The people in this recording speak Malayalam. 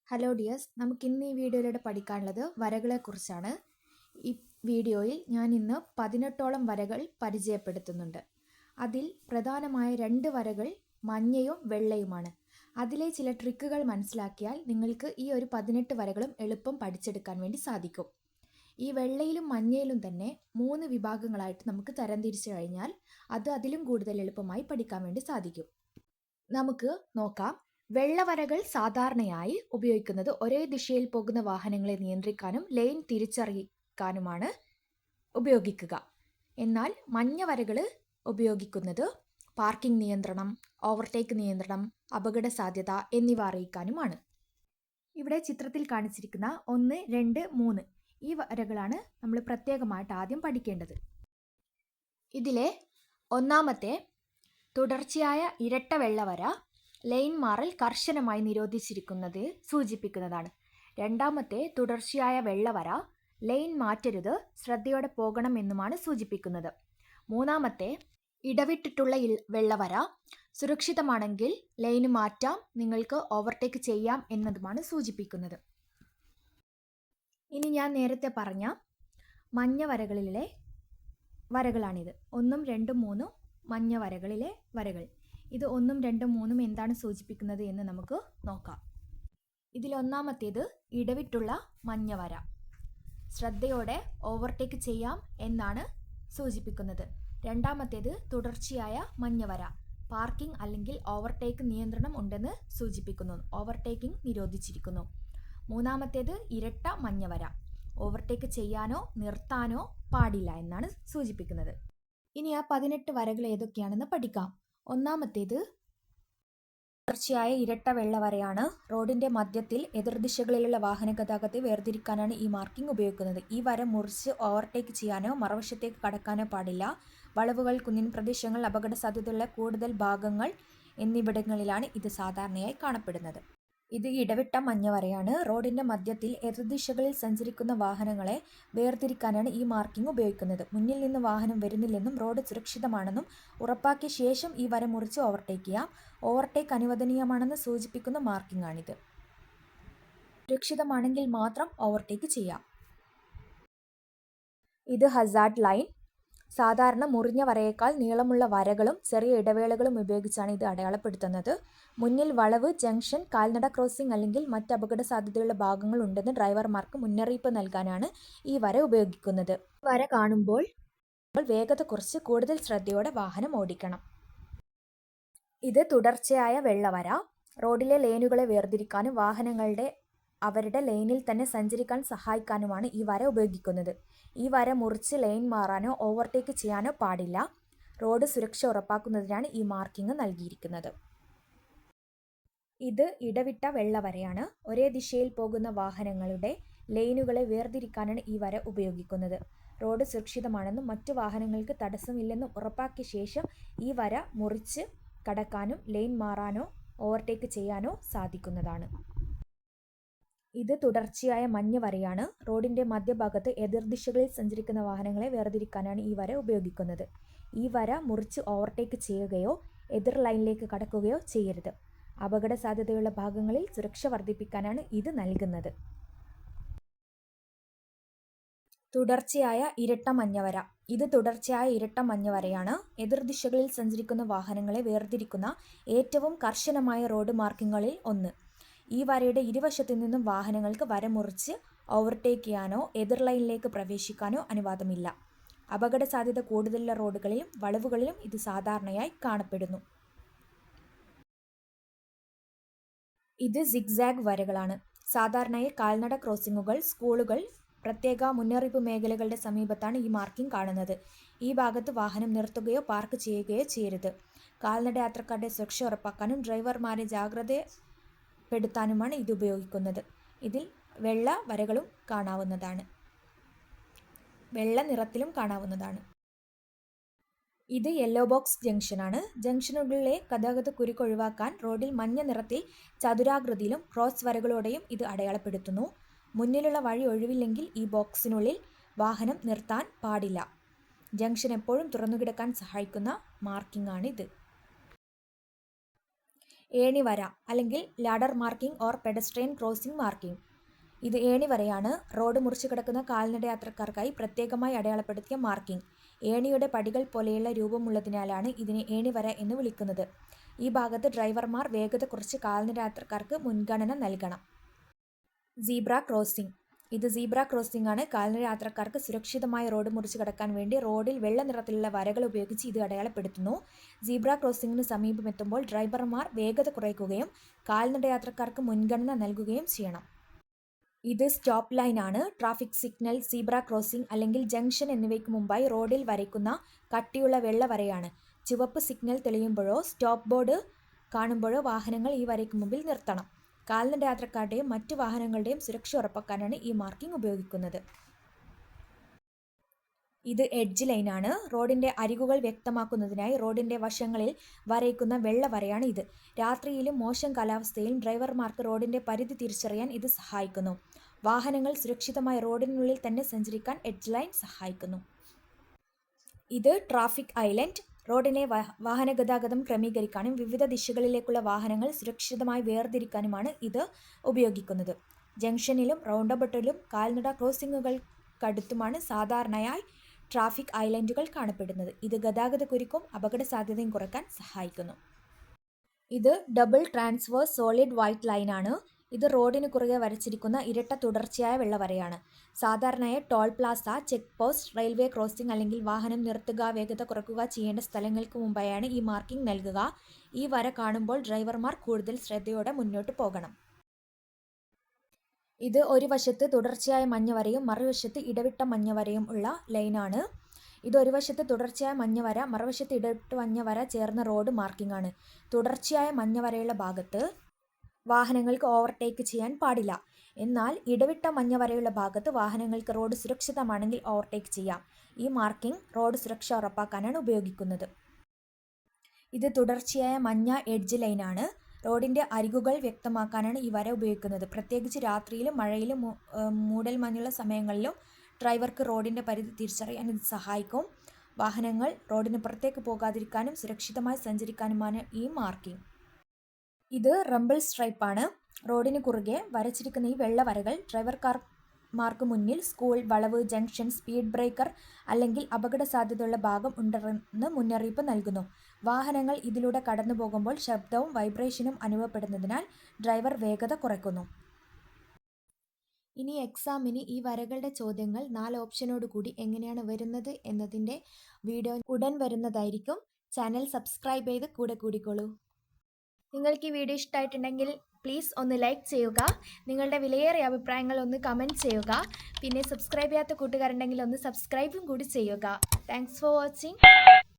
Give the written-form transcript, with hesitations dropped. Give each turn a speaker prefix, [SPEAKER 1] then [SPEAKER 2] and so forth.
[SPEAKER 1] ഹലോ ഡിയേഴ്സ്, നമുക്കിന്ന് ഈ വീഡിയോയിലൂടെ പഠിക്കാനുള്ളത് വരകളെക്കുറിച്ചാണ്. ഈ വീഡിയോയിൽ ഞാൻ ഇന്ന് 18ഓളം വരകൾ പരിചയപ്പെടുത്തുന്നുണ്ട്. അതിൽ പ്രധാനമായ 2 വരകൾ മഞ്ഞയും വെള്ളയുമാണ്. അതിലെ ചില ട്രിക്കുകൾ മനസ്സിലാക്കിയാൽ നിങ്ങൾക്ക് ഈ ഒരു 18 വരകളും എളുപ്പം പഠിച്ചെടുക്കാൻ വേണ്ടി സാധിക്കും. ഈ വെള്ളയിലും മഞ്ഞയിലും തന്നെ 3 വിഭാഗങ്ങളായിട്ട് നമുക്ക് തരംതിരിച്ചു കഴിഞ്ഞാൽ അത് അതിലും കൂടുതൽ എളുപ്പമായി പഠിക്കാൻ വേണ്ടി സാധിക്കും. നമുക്ക് നോക്കാം. വെള്ളവരകൾ സാധാരണയായി ഉപയോഗിക്കുന്നത് ഒരേ ദിശയിൽ പോകുന്ന വാഹനങ്ങളെ നിയന്ത്രിക്കാനും ലൈൻ തിരിച്ചറിയിക്കാനുമാണ് ഉപയോഗിക്കുക. എന്നാൽ മഞ്ഞ വരകൾ ഉപയോഗിക്കുന്നത് പാർക്കിംഗ് നിയന്ത്രണം, ഓവർടേക്ക് നിയന്ത്രണം, അപകട സാധ്യത എന്നിവ അറിയിക്കാനുമാണ്. ഇവിടെ ചിത്രത്തിൽ കാണിച്ചിരിക്കുന്ന 1, 2, 3 ഈ വരകളാണ് നമ്മൾ പ്രത്യേകമായിട്ട് ആദ്യം പഠിക്കേണ്ടത്. ഇതിലെ ഒന്നാമത്തെ തുടർച്ചയായ ഇരട്ട വെള്ളവര ലൈൻ മാറൽ കർശനമായി നിരോധിച്ചിരിക്കുന്നത് സൂചിപ്പിക്കുന്നതാണ്. രണ്ടാമത്തെ തുടർച്ചയായ വെള്ളവര ലൈൻ മാറ്റരുത്, ശ്രദ്ധയോടെ പോകണം എന്നുമാണ് സൂചിപ്പിക്കുന്നത്. മൂന്നാമത്തെ ഇടവിട്ടിട്ടുള്ള വെള്ളവര സുരക്ഷിതമാണെങ്കിൽ ലൈന് മാറ്റാം, നിങ്ങൾക്ക് ഓവർടേക്ക് ചെയ്യാം എന്നതുമാണ് സൂചിപ്പിക്കുന്നത്. ഇനി ഞാൻ നേരത്തെ പറഞ്ഞ മഞ്ഞ വരകളിലെ വരകളാണിത്. 1, 2, 3 മഞ്ഞ വരകളിലെ വരകൾ. ഇത് 1, 2, 3 എന്താണ് സൂചിപ്പിക്കുന്നത് എന്ന് നമുക്ക് നോക്കാം. ഇതിൽ ഒന്നാമത്തേത് ഇടവിട്ടുള്ള മഞ്ഞ വര, ശ്രദ്ധയോടെ ഓവർടേക്ക് ചെയ്യാം എന്നാണ് സൂചിപ്പിക്കുന്നത്. രണ്ടാമത്തേത് തുടർച്ചയായ മഞ്ഞ വര, പാർക്കിംഗ് അല്ലെങ്കിൽ ഓവർടേക്ക് നിയന്ത്രണം ഉണ്ടെന്ന് സൂചിപ്പിക്കുന്നു, ഓവർടേക്കിംഗ് നിരോധിച്ചിരിക്കുന്നു. മൂന്നാമത്തേത് ഇരട്ട മഞ്ഞ വര, ഓവർടേക്ക് ചെയ്യാനോ നിർത്താനോ പാടില്ല എന്നാണ് സൂചിപ്പിക്കുന്നത്. ഇനി ആ 18 വരകൾ ഏതൊക്കെയാണെന്ന് പഠിക്കാം. ഒന്നാമത്തേത് തുടർച്ചയായ ഇരട്ട വെള്ളവരയാണ്. റോഡിന്റെ മധ്യത്തിൽ എതിർദിശകളിലുള്ള വാഹന ഗതാഗതത്തെ വേർതിരിക്കാനാണ് ഈ മാർക്കിംഗ് ഉപയോഗിക്കുന്നത്. ഈ വര മുറിച്ച് ഓവർടേക്ക് ചെയ്യാനോ മറുവശത്തേക്ക് കടക്കാനോ പാടില്ല. വളവുകൾ, കുന്നിൻ പ്രദേശങ്ങൾ, അപകട സാധ്യതയുള്ള കൂടുതൽ ഭാഗങ്ങൾ എന്നിവിടങ്ങളിലാണ് ഇത് സാധാരണയായി കാണപ്പെടുന്നത്. ഇത് ഇടവിട്ട മഞ്ഞവരയാണ്. റോഡിന്റെ മധ്യത്തിൽ എതിർദിശകളിൽ സഞ്ചരിക്കുന്ന വാഹനങ്ങളെ വേർതിരിക്കാനാണ് ഈ മാർക്കിംഗ് ഉപയോഗിക്കുന്നത്. മുന്നിൽ നിന്ന് വാഹനം വരുന്നില്ലെന്നും റോഡ് സുരക്ഷിതമാണെന്നും ഉറപ്പാക്കിയ ശേഷം ഈ വര മുറിച്ച് ഓവർടേക്ക് ചെയ്യാം. ഓവർടേക്ക് അനുവദനീയമാണെന്ന് സൂചിപ്പിക്കുന്ന മാർക്കിംഗ് ആണിത്. സുരക്ഷിതമാണെങ്കിൽ മാത്രം ഓവർടേക്ക് ചെയ്യാം. ഇത് ഹസാർഡ് ലൈൻ. സാധാരണ മുറിഞ്ഞ വരയേക്കാൾ നീളമുള്ള വരകളും ചെറിയ ഇടവേളകളും ഉപയോഗിച്ചാണ് ഇത് അടയാളപ്പെടുത്തുന്നത്. മുന്നിൽ വളവ്, ജംഗ്ഷൻ, കാൽനട ക്രോസിംഗ് അല്ലെങ്കിൽ മറ്റ് അപകട സാധ്യതയുള്ള ഭാഗങ്ങൾ ഉണ്ടെന്ന് ഡ്രൈവർമാർക്ക് മുന്നറിയിപ്പ് നൽകാനാണ് ഈ വര ഉപയോഗിക്കുന്നത്. വര കാണുമ്പോൾ വേഗത കുറച്ച് കൂടുതൽ ശ്രദ്ധയോടെ വാഹനം ഓടിക്കണം. ഇത് തുടർച്ചയായ വെള്ളവര. റോഡിലെ ലൈനുകളെ വേർതിരിക്കാനും വാഹനങ്ങളുടെ അവരുടെ ലൈനിൽ തന്നെ സഞ്ചരിക്കാൻ സഹായിക്കാനുമാണ് ഈ വര ഉപയോഗിക്കുന്നത്. ഈ വര മുറിച്ച് ലൈൻ മാറാനോ ഓവർടേക്ക് ചെയ്യാനോ പാടില്ല. റോഡ് സുരക്ഷ ഉറപ്പാക്കുന്നതിനാണ് ഈ മാർക്കിംഗ് നൽകിയിരിക്കുന്നത്. ഇത് ഇടവിട്ട വെള്ളവരയാണ്. ഒരേ ദിശയിൽ പോകുന്ന വാഹനങ്ങളുടെ ലൈനുകളെ വേർതിരിക്കാനാണ് ഈ വര ഉപയോഗിക്കുന്നത്. റോഡ് സുരക്ഷിതമാണെന്നും മറ്റു വാഹനങ്ങൾക്ക് തടസ്സമില്ലെന്നും ഉറപ്പാക്കിയ ശേഷം ഈ വര മുറിച്ച് കടക്കാനും ലൈൻ മാറാനോ ഓവർടേക്ക് ചെയ്യാനോ സാധിക്കുന്നതാണ്. ഇത് തുടർച്ചയായ മഞ്ഞ വരയാണ്. റോഡിന്റെ മധ്യഭാഗത്ത് എതിർദിശകളിൽ സഞ്ചരിക്കുന്ന വാഹനങ്ങളെ വേർതിരിക്കാനാണ് ഈ വര ഉപയോഗിക്കുന്നത്. ഈ വര മുറിച്ച് ഓവർടേക്ക് ചെയ്യുകയോ എതിർ ലൈനിലേക്ക് കടക്കുകയോ ചെയ്യരുത്. അപകട സാധ്യതയുള്ള ഭാഗങ്ങളിൽ സുരക്ഷ വർദ്ധിപ്പിക്കാനാണ് ഇത് നൽകുന്നത്. തുടർച്ചയായ ഇരട്ട മഞ്ഞവര. ഇത് തുടർച്ചയായ ഇരട്ട മഞ്ഞവരയാണ്. എതിർദിശകളിൽ സഞ്ചരിക്കുന്ന വാഹനങ്ങളെ വേർതിരിക്കുന്ന ഏറ്റവും കർശനമായ റോഡ് മാർക്കിങ്ങുകളിൽ ഒന്ന്. ഈ വരയുടെ ഇരുവശത്തു നിന്നും വാഹനങ്ങൾക്ക് വര മുറിച്ച് ഓവർടേക്ക് ചെയ്യാനോ എതിർ ലൈനിലേക്ക് പ്രവേശിക്കാനോ അനുവാദമില്ല. അപകട സാധ്യത കൂടുതലുള്ള റോഡുകളിലും വളവുകളിലും ഇത് സാധാരണയായി കാണപ്പെടുന്നു. ഇത് സിഗ്സാഗ് വരകളാണ്. സാധാരണയായി കാൽനട ക്രോസിംഗുകൾ, സ്കൂളുകൾ, പ്രത്യേക മുന്നറിയിപ്പ് മേഖലകളുടെ സമീപത്താണ് ഈ മാർക്കിംഗ് കാണുന്നത്. ഈ ഭാഗത്ത് വാഹനം നിർത്തുകയോ പാർക്ക് ചെയ്യുകയോ ചെയ്യരുത്. കാൽനട യാത്രക്കാരുടെ സുരക്ഷ ഉറപ്പാക്കാനും ഡ്രൈവർമാരെ ജാഗ്രതപ്പെടുത്താനുമാണ് ഇത് ഉപയോഗിക്കുന്നത്. ഇതിൽ വെള്ള വരകളും കാണാവുന്നതാണ്, വെള്ള നിറത്തിലും കാണാവുന്നതാണ്. ഇത് യെല്ലോ ബോക്സ് ജംഗ്ഷനാണ്. ജംഗ്ഷനുകളിലെ ഗതാഗതക്കുരുക്ക് ഒഴിവാക്കാൻ റോഡിൽ മഞ്ഞ നിറത്തിൽ ചതുരാകൃതിയിലും ക്രോസ് വരകളോടെയും ഇത് അടയാളപ്പെടുത്തുന്നു. മുന്നിലുള്ള വഴി ഒഴിവില്ലെങ്കിൽ ഈ ബോക്സിനുള്ളിൽ വാഹനം നിർത്താൻ പാടില്ല. ജംഗ്ഷൻ എപ്പോഴും തുറന്നുകിടക്കാൻ സഹായിക്കുന്ന മാർക്കിംഗ് ആണ് ഇത്. ഏണിവര അല്ലെങ്കിൽ ladder marking or pedestrian crossing marking. ഇത് ഏണിവരയാണ്. റോഡ് മുറിച്ചു കിടക്കുന്ന കാൽനട യാത്രക്കാർക്കായി പ്രത്യേകമായി അടയാളപ്പെടുത്തിയ മാർക്കിംഗ്. ഏണിയുടെ പടികൾ പോലെയുള്ള രൂപമുള്ളതിനാലാണ് ഇതിനെ ഏണിവര എന്ന് വിളിക്കുന്നത്. ഈ ഭാഗത്ത് ഡ്രൈവർമാർ വേഗത കുറച്ച് കാൽനട യാത്രക്കാർക്ക് മുൻഗണന നൽകണം. Zebra crossing. ഇത് സീബ്ര ക്രോസിംഗ് ആണ്. കാൽനട യാത്രക്കാർക്ക് സുരക്ഷിതമായി റോഡ് മുറിച്ചു കടക്കാൻ വേണ്ടി റോഡിൽ വെള്ള നിറത്തിലുള്ള വരകൾ ഉപയോഗിച്ച് ഇത് അടയാളപ്പെടുത്തുന്നു. സീബ്ര ക്രോസിംഗിന് സമീപമെത്തുമ്പോൾ ഡ്രൈവർമാർ വേഗത കുറയ്ക്കുകയും കാൽനട യാത്രക്കാർക്ക് മുൻഗണന നൽകുകയും ചെയ്യണം. ഇത് സ്റ്റോപ്പ് ലൈൻ ആണ്. ട്രാഫിക് സിഗ്നൽ, സീബ്ര ക്രോസിംഗ് അല്ലെങ്കിൽ ജംഗ്ഷൻ എന്നിവയ്ക്ക് മുമ്പായി റോഡിൽ വരയ്ക്കുന്ന കട്ടിയുള്ള വെള്ള വരയാണ്. ചുവപ്പ് സിഗ്നൽ തെളിയുമ്പോഴോ സ്റ്റോപ്പ് ബോർഡ് കാണുമ്പോഴോ വാഹനങ്ങൾ ഈ വരയ്ക്ക് മുമ്പിൽ നിർത്തണം. കാൽനട യാത്രക്കാരുടെയും മറ്റു വാഹനങ്ങളുടെയും സുരക്ഷ ഉറപ്പാക്കാനാണ് ഈ മാർക്കിംഗ് ഉപയോഗിക്കുന്നത്. ഇത് എഡ്ജ് ലൈനാണ്. റോഡിന്റെ അരികുകൾ വ്യക്തമാക്കുന്നതിനായി റോഡിന്റെ വശങ്ങളിൽ വരയ്ക്കുന്ന വെള്ള വരയാണ് ഇത്. രാത്രിയിലും മോശം കാലാവസ്ഥയിലും ഡ്രൈവർമാർക്ക് റോഡിന്റെ പരിധി തിരിച്ചറിയാൻ ഇത് സഹായിക്കുന്നു. വാഹനങ്ങൾ സുരക്ഷിതമായി റോഡിനുള്ളിൽ തന്നെ സഞ്ചരിക്കാൻ എഡ്ജ് ലൈൻ സഹായിക്കുന്നു. ഇത് ട്രാഫിക് ഐലൻഡ്. റോഡിനെ വാഹനഗതാഗതം ക്രമീകരിക്കാനും വിവിധ ദിശകളിലേക്കുള്ള വാഹനങ്ങൾ സുരക്ഷിതമായി വേർതിരിക്കാനുമാണ് ഇത് ഉപയോഗിക്കുന്നത്. ജംഗ്ഷനിലും റൗണ്ടബൌട്ടിലും കാൽനട ക്രോസിംഗുകൾക്കടുത്തുമാണ് സാധാരണയായി ട്രാഫിക് ഐലൻഡുകൾ കാണപ്പെടുന്നത്. ഇത് ഗതാഗതക്കുരുക്കും അപകട സാധ്യതയും കുറയ്ക്കാൻ സഹായിക്കുന്നു. ഇത് ഡബിൾ ട്രാൻസ്വേഴ്സ് സോളിഡ് വൈറ്റ് ലൈനാണ്. ഇത് റോഡിന് കുറുകെ വരച്ചിരിക്കുന്ന ഇരട്ട തുടർച്ചയായ വെള്ളവരയാണ്. സാധാരണയായി toll plaza, check post, railway crossing അല്ലെങ്കിൽ വാഹനം നിർത്തുക, വേഗത കുറയ്ക്കുക ചെയ്യേണ്ട സ്ഥലങ്ങൾക്ക് മുമ്പായാണ് ഈ മാർക്കിംഗ് നൽകുക. ഈ വര കാണുമ്പോൾ ഡ്രൈവർമാർ കൂടുതൽ ശ്രദ്ധയോടെ മുന്നോട്ട് പോകണം. ഇത് ഒരു വശത്ത് തുടർച്ചയായ മഞ്ഞവരയും മറുവശത്ത് ഇടവിട്ട മഞ്ഞവരയും ഉള്ള ലൈനാണ്. ഇത് ഒരു വശത്ത് തുടർച്ചയായ മഞ്ഞവര, മറുവശത്ത് ഇടവിട്ട മഞ്ഞവര ചേർന്ന റോഡ് മാർക്കിംഗ് ആണ്. തുടർച്ചയായ മഞ്ഞവരയുള്ള ഭാഗത്ത് വാഹനങ്ങൾക്ക് ഓവർടേക്ക് ചെയ്യാൻ പാടില്ല. എന്നാൽ ഇടവിട്ട മഞ്ഞവരയുള്ള ഭാഗത്ത് വാഹനങ്ങൾക്ക് റോഡ് സുരക്ഷിതമാണെങ്കിൽ ഓവർടേക്ക് ചെയ്യാം. ഈ മാർക്കിംഗ് റോഡ് സുരക്ഷ ഉറപ്പാക്കാനാണ് ഉപയോഗിക്കുന്നത്. ഇത് തുടർച്ചയായ മഞ്ഞ എഡ്ജ് ലൈനാണ്. റോഡിന്റെ അരികുകൾ വ്യക്തമാക്കാനാണ് ഈ വര ഉപയോഗിക്കുന്നത്. പ്രത്യേകിച്ച് രാത്രിയിലും മഴയിലും മൂടൽമഞ്ഞുള്ള സമയങ്ങളിലും ഡ്രൈവർക്ക് റോഡിന്റെ പരിധി തിരിച്ചറിയാൻ ഇത് സഹായിക്കും. വാഹനങ്ങൾ റോഡിന് പുറത്തേക്ക് പോകാതിരിക്കാനും സുരക്ഷിതമായി സഞ്ചരിക്കാനുമാണ് ഈ മാർക്കിംഗ്. ഇത് റംബിൾ സ്ട്രൈപ്പ് ആണ്. റോഡിന് കുറുകെ വരച്ചിരിക്കുന്ന ഈ വെള്ള വരകൾ ഡ്രൈവർമാർക്ക് മുന്നിൽ സ്കൂൾ, വളവ്, ജംഗ്ഷൻ, സ്പീഡ് ബ്രേക്കർ അല്ലെങ്കിൽ അപകട സാധ്യതയുള്ള ഭാഗം ഉണ്ടെന്ന് മുന്നറിയിപ്പ് നൽകുന്നു. വാഹനങ്ങൾ ഇതിലൂടെ കടന്നു പോകുമ്പോൾ ശബ്ദവും വൈബ്രേഷനും അനുഭവപ്പെടുന്നതിനാൽ ഡ്രൈവർ വേഗത കുറയ്ക്കുന്നു. ഇനി എക്സാമിന് ഈ വരകളുടെ ചോദ്യങ്ങൾ 4 ഓപ്ഷനോട് കൂടി എങ്ങനെയാണ് വരുന്നത് എന്നതിൻ്റെ വീഡിയോ ഉടൻ വരുന്നതായിരിക്കും. ചാനൽ സബ്സ്ക്രൈബ് ചെയ്ത് കൂടെ കൂടിക്കോളൂ. നിങ്ങൾക്ക് ഈ വീഡിയോ ഇഷ്ടമായിട്ടുണ്ടെങ്കിൽ പ്ലീസ് ഒന്ന് ലൈക്ക് ചെയ്യുക. നിങ്ങളുടെ വിലയേറിയ അഭിപ്രായങ്ങൾ ഒന്ന് കമൻറ്റ് ചെയ്യുക. പിന്നെ സബ്സ്ക്രൈബ് ചെയ്യാത്ത കൂട്ടുകാരുണ്ടെങ്കിൽ ഒന്ന് സബ്സ്ക്രൈബും കൂടി ചെയ്യുക. Thanks for watching.